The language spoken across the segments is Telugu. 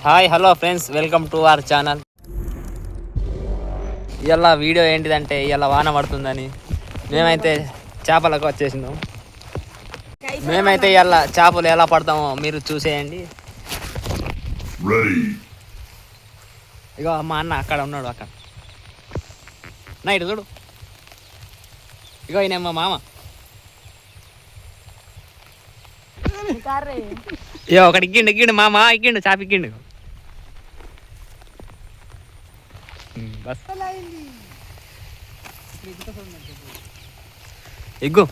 Hi hello friends, welcome to our channel. ఇవాళ వీడియో ఏంటిదంటే ఇవాళ వాన పడుతుందని మేమైతే చేపలకు వచ్చేసినాం. మేమైతే ఇవాళ చేపలు ఎలా పడతామో మీరు చూసేయండి. ఇగో మా అన్న అక్కడ ఉన్నాడు, అక్కడ నైట్ చూడు. ఇగో ఈయన మా మామ. ఇగో ఒకటి ఎక్కిండు మామ, ఎక్కిండు చేప ఎక్కిండు. Bus egg.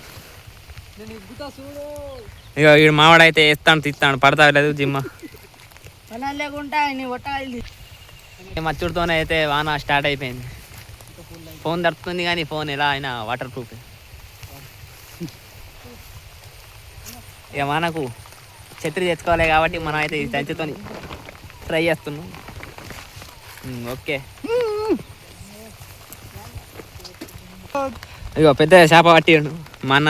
ఇక వీడు మావాడైతే వేస్తాను తీస్తాను, పడతా లేదు జిమ్మ. మచ్చుడితోనే అయితే వాన స్టార్ట్ అయిపోయింది. ఫోన్ తడుతుంది కానీ ఫోన్ ఎలా అయినా వాటర్ ప్రూఫ్. ఇక మనకు ఛత్రి తెచ్చుకోవాలి కాబట్టి మనం అయితే ఈ సంచితో ట్రై చేస్తున్నాం. ఓకే, ఇగో పెద్ద చేప పట్టిండు మా అన్న.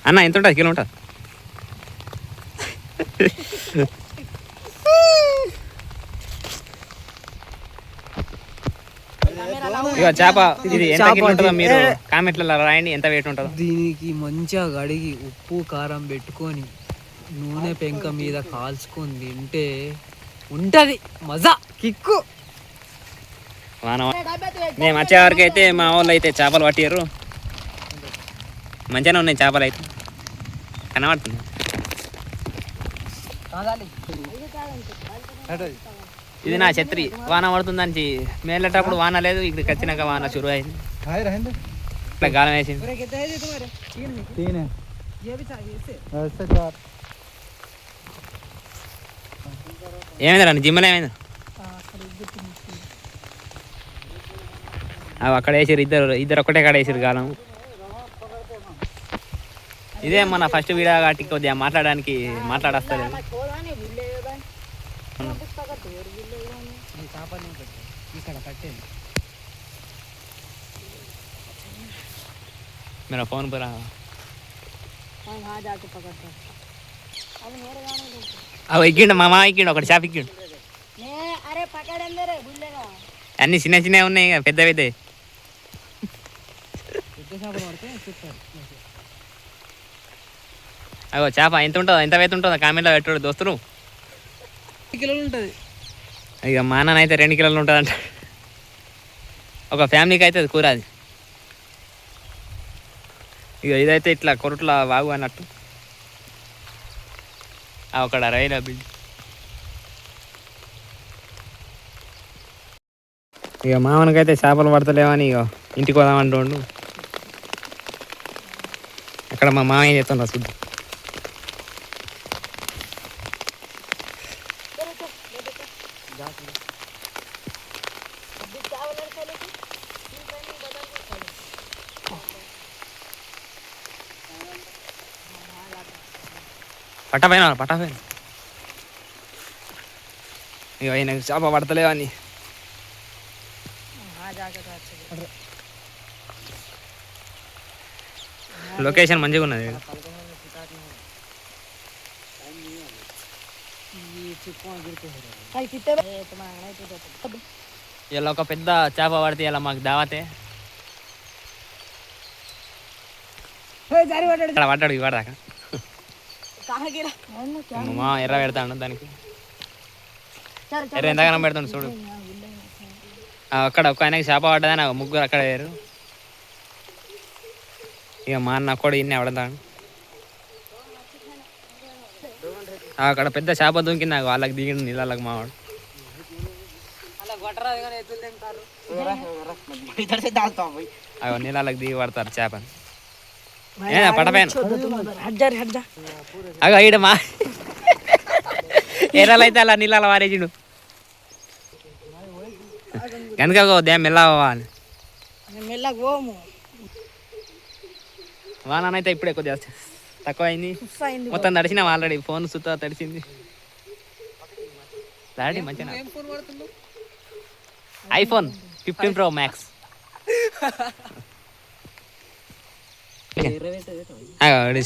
అన్న ఎంత ఉంటుంది, కిలో ఉంటుంది? ఇక చేప ఇది ఎంత కిలో ఉంటుందో మీరు కామెంట్లలో రాయండి, ఎంత వెయిట్ ఉంటుందో. దీనికి మంచిగా కడిగి ఉప్పు కారం పెట్టుకొని నూనె పెంక మీద కాల్చుకొని తింటే ఉంటది మజా, కిక్కు. మేము వచ్చే వరకు అయితే మా వాళ్ళు అయితే చేపలు పట్టారు. మంచిగానే ఉన్నాయి చేపలు అయితే, కనబడుతుంది. ఇది నా ఛత్రి. వాన పడుతుందని మేళ్ళేటప్పుడు వాన లేదు, ఇక్కడికి వచ్చినాక వాన షురు అయింది. ఇట్లా గాలం వేసింది. ఏమైందా రండి జిమ్మలో, ఏమైందా? అవి అక్కడ వేసారు, ఇద్దరు ఒక్కటే కాడ వేసారు గాలం. ఇదే మన ఫస్ట్ వీడియో కాబట్టి కొద్దిగా మాట్లాడేస్తారు. मेरा फोन पर అవి ఎక్కిండు మా మామ, ఎక్కిండు ఒకటి చేప ఎక్కిండు. అన్ని చిన్న చిన్నవి ఉన్నాయి, పెద్ద పెద్ద. అగో చేప ఎంత ఉంటుందో, ఎంత వెయిట్ ఉంటుందో కామెంట్లో పెట్టాడు దోస్తులు. 2 కిలోలు ఉంటుంది. ఇక మా నాన్న అయితే 2 కిలోలు ఉంటుంది అంట. ఒక ఫ్యామిలీకి అయితే అది కూర అది. ఇక ఇదైతే ఇట్లా కొరట్ల వాగు అన్నట్టు. అక్కడ రైలు బిల్డ్. ఇక మామనకైతే చేపలు పడతలేవని ఇక ఇంటికి పోదామంటుండు. అక్కడ మా మామ ఏం చేస్తుండ్రు చూద్దాం. పట్టపోయినా ఇక ఆయన చేప పడతలేవని. లొకేషన్ మంచిగా ఉన్నది. ఇలా ఒక పెద్ద చేప పడితే ఇలా మాకు దావతే. పడ్డాడు ఇవి పడదాకా మా ఎర్ర పెడతాడు దానికి. ఎర్ర ఎంతగానో పెడతాడు చూడు. అక్కడ ఒక్క ఆయనకి చేప పడ్డదని ముగ్గురు అక్కడ వేరు. ఇక మా అన్న కూడా ఇన్ని పడతాడు. అక్కడ పెద్ద చేప దూకింది, నాకు వాళ్ళకి దిగిండు నీళ్ళకి మావాడు. అవి నీళ్ళకి దిగి పడతారు చేపని. పడపోయాను అగో ఈడ మా ఎర్రలైతే అలా నీళ్ళ వారేసిండు. ఎందుకో దే మెల్లవాలి. వానైతే ఇప్పుడే కొద్దిగా తక్కువ అయింది. మొత్తం తడిసిన ఆల్రెడీ ఫోన్ సుత్తా తడిసింది. దాడి మంచిగా ఐఫోన్ 15 Pro Max.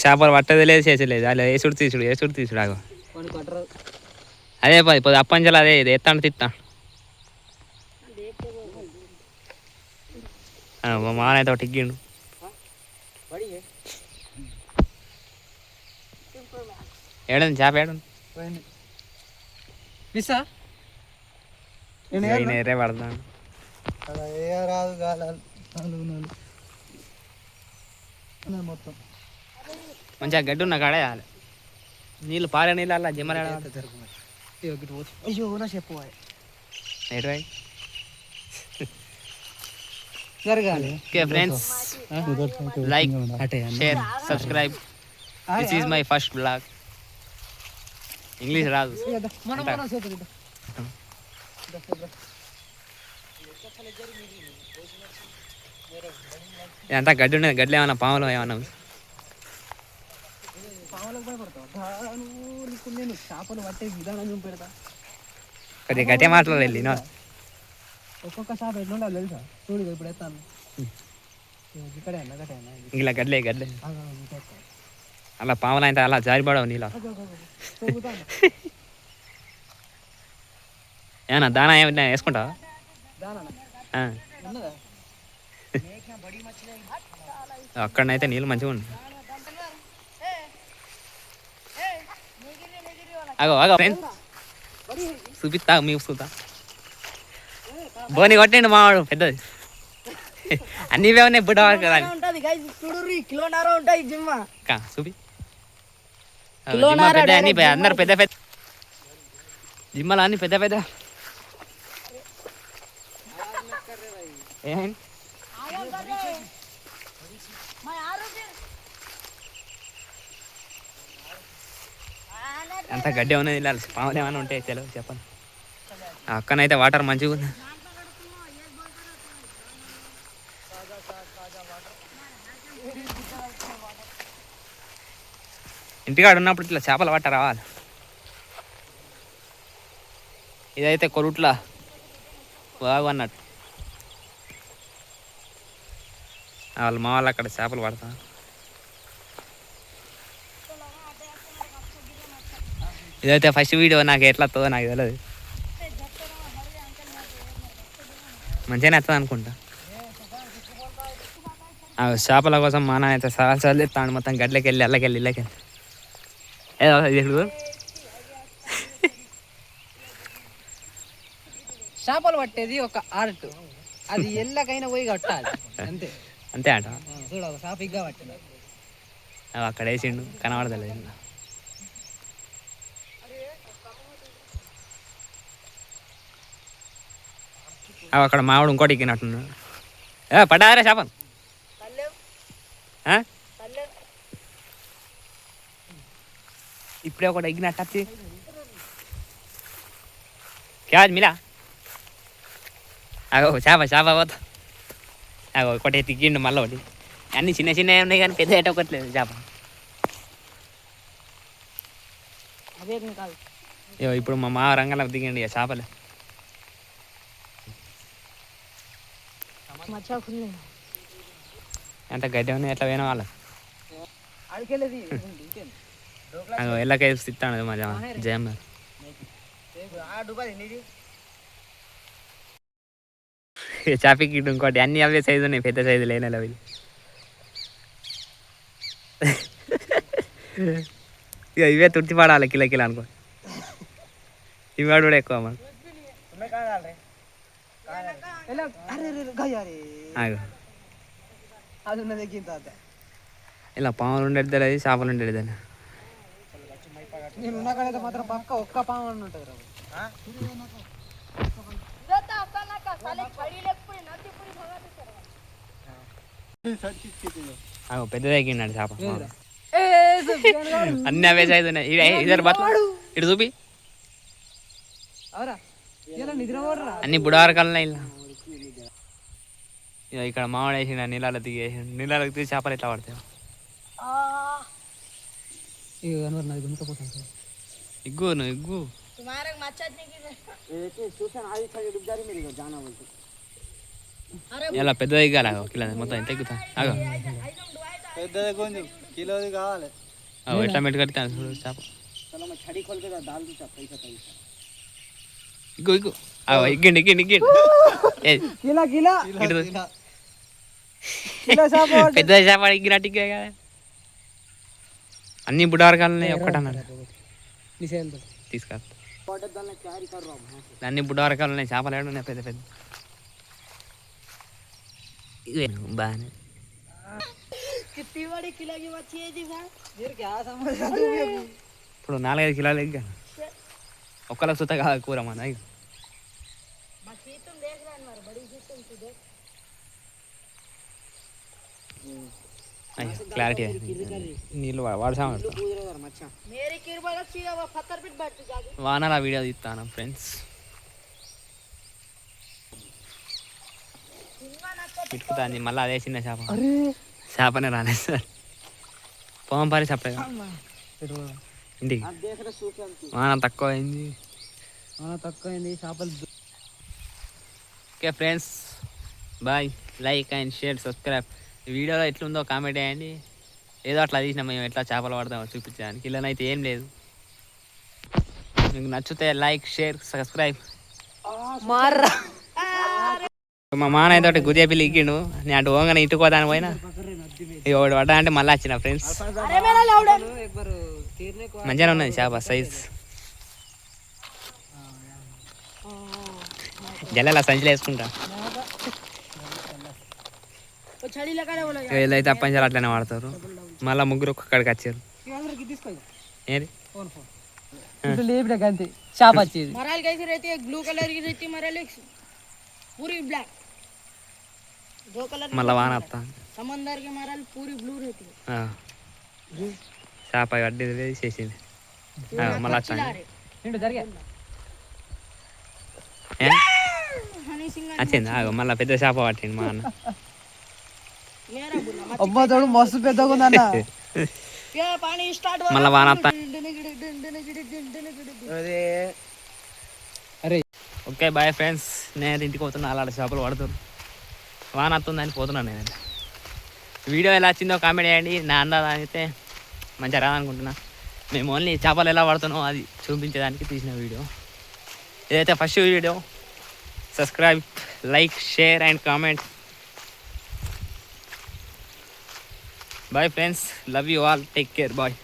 చేపలు పట్టదు లేదు చేసలేదు. అలా వేసుడు తీసుడు ఆగో అదే పది అప్పంచలు అదే ఇది ఎత్తాను తిత్తాను మా మానైతే ఒకటి ఎగ్గిండు ఏడండి చేప ఏడండి ఎరే పడతాను మొత్తం మంచిగా గడ్డి ఉన్న కాడేయాలి నీళ్ళు పారే నీళ్ళు అలా జిమ్మలు అయ్యో నా చెప్పు ఎటువై జరగాలి okay friends like share subscribe this is my first blog English రాదు ఇదంతా గడ్డి ఉండేది గడ్డలు ఏమన్నా పాములు ఏమన్నా నేను చేపలు పట్టే విధానం పెడతా కొద్దిగా గట్టే మాటలు వెళ్ళి ఒక్కొక్క చేప ఎట్లా ఉండాలి తెలుసా చూడు ఇప్పుడు ఎత్తాను ఇక్కడే అన్న గట్టే ఇలా గడ్లే అలా పాములు అయితే అలా జారిపడవు నీళ్ళ ఏమన్నా దానా ఏమన్నా వేసుకుంటావా అక్కడనైతే నీళ్ళు మంచిగా ఉంది అగో ఫ్రెండ్స్ చూపిస్తా మీకు చూస్తా బోని కొట్టండి మావాడు పెద్దది అన్ని ఇవే ఉన్నాయి బుడ్డ కదా చూపి పెద్ద అన్ని అందరు పెద్ద పెద్ద జిమ్మలు అన్ని పెద్ద పెద్ద ఏమైంది అంత గడ్డి ఉన్నది వెళ్ళాలి పాములు ఏమైనా ఉంటాయి తెలియదు చెప్పండి అక్కనైతే వాటర్ మంచిగా ఉంది ఇంటికాడ ఉన్నప్పుడు ఇట్లా చేపలు పట్ట రావాలి ఇదైతే కొరుట్లా బాగా అన్నట్టు వాళ్ళు మా వాళ్ళు అక్కడ చేపలు పడతా ఇదైతే ఫస్ట్ వీడియో నాకు ఎట్లా వస్తుందో నాకు తెలియదు మంచిగానే వస్తుంది అనుకుంటా చేపల కోసం మా నాన్న అయితే సార్లు ఎత్తాడు మొత్తం గడ్లకి వెళ్ళి అల్లకెళ్ళి ఇళ్ళకెళ్ళి ఏదో ఇది చేపలు పట్టేది ఒక ఆర్ట్ అది ఎల్లకైనా పోయి కట్టాలి అంతే అంతే అంట చూడ సాఫీగా పట్టింది అక్కడ వేసిండు కనబడతలేదు అక్కడ మావాడు ఇంకోటి ఎక్కినట్టున్నాడు పడ్డారా చేపలు ఇప్పుడే ఒకటి ఎగ్గినట్టు వచ్చి క్యాజ్ మిలా అగో చేప పోతా అగో ఒకటి తిగ్గిండు మళ్ళీ ఒకటి అన్నీ చిన్న చిన్నవి ఉన్నాయి కానీ పెద్ద ఒకట్లేదు చేప ఇప్పుడు మా మావ రంగంలోకి దిగండి ఇక చేపలు ఎంత గడ్డి ఉన్నాయి ఎట్లా పోయినా వాళ్ళ ఎల్లకేసి తిత్తాను మా జయం చాపికి ఇంకోటి అన్ని అవే సైజు ఉన్నాయి పెద్ద సైజు లేని అవి ఇక ఇవే తుర్తి పడాలి కిలో అనుకో ఇవి వాడు కూడా ఎక్కువ మాకు ఇలా పాములు ఉండేది తెలియదు చేపలు ఉండేది తెలియదు నేను ఉన్నకాడైతే మాత్రం పక్క ఒక్క పాము ఉంటుంది పెద్దది ఎక్కినాడు చేప అన్ని అవే సైజు ఉన్నాయి ఇద్దరు బట్టలు ఇటు చూపి అన్ని బుడవరకాలనే ఇలా ఇక్కడ మామిడి వేసిన నీళ్ళలో దిగేసిండు నీళ్ళకి తీసి చేపలు ఎట్లా పడతాయి ఇగ్గు నువ్వు ఇగ్గు ఇలా పెద్దది ఎగ్గాలి కిలో మొత్తం ఎంత ఎగ్గుతా అగో పెద్దది కొంచెం కిలోది కావాలి ఎట్లా మెట్టు కడతాను చూడు చేప ఇగో ఇగో ఇగ్గండి ఏది? కిలా కిలా ఇటు కిలో చేప పెద్ద చేప ఇగ్గినట్టు ఇగ్గా కదా అన్ని బుడ్డవరకాలనే ఒక్కటన్నాడు తీసుకా అన్ని బుడ్డవరకాలు ఉన్నాయి చేపలు ఏడు ఉన్నాయి పెద్ద పెద్ద ఇవే బాగానే ఇప్పుడు 4-5 కిలోలు ఎగ్గా ఒక్కళ్ళకి సుత కాదు కూర మన క్లారిటీ నీళ్ళు వాడసాం వానలా వీడియో తీస్తాను ఫ్రెండ్స్ పెట్టుకుతాంది మళ్ళీ అదే చిన్న చేప చేపనే రాలేదు సార్ పోవం పారి చెప్పగా ఇంటికి వాన తక్కువ అయింది చేపలు okay friends bye like and share subscribe ఈ వీడియోలో ఎట్లుందో కామెంట్ చేయండి ఏదో అట్లా తీసినాం మేము ఎట్లా చేపలు పడతామో చూపించడానికి ఇలానైతే ఏం లేదు మీకు నచ్చితే లైక్ షేర్ సబ్స్క్రైబ్ మా మాన అయితే ఒకటి గుదియా పిల్లి ఇగ్గిండు నేను అటు పోగానే ఇటు పోదాని పోయినా ఇక ఒకటి పడ్డా అంటే మళ్ళీ వచ్చిన ఫ్రెండ్స్ మంచిగానే ఉన్నది చేప సైజ్ జల్లెలా సంచిలో వేసుకుంటా వీళ్ళైతే అప్పంచాలు అట్లనే వాడతారు మళ్ళీ ముగ్గురు ఒక్కడికి వచ్చారు ఏది అంతే చేప వచ్చేది मराल कैसी रहती है ब्लू कलर की रहती है मराल एक पूरी ब्लैक दो कलर మళ్ళీ వాన వస్తా समंदर की मराल पूरी ब्लू रहती है చేప వడ్డీ చేసింది మళ్ళీ వచ్చాను జరిగా हनी सिंह వచ్చింది మళ్ళీ పెద్ద చేప పట్టింది మా అన్న मेरा बुला అబ్బా తోడు మస్తు పెద్దగా ఉందన్న ये पानी स्टार्ट మళ్ళీ వాన వస్తా అరే ఓకే బాయ్ ఫ్రెండ్స్ నేను ఇంటికి పోతున్నా అలాంటి చేపలు పడుతారు వాన వస్తుందని పోతున్నాను నేను వీడియో ఎలా వచ్చిందో కామెంట్ చేయండి నా అందాజ అయితే మంచిగా రాదనుకుంటున్నా మేము ఓన్లీ చేపలు ఎలా పడుతున్నామో అది చూపించడానికి తీసిన వీడియో ఇదైతే first video subscribe like share and comment bye friends love you all take care bye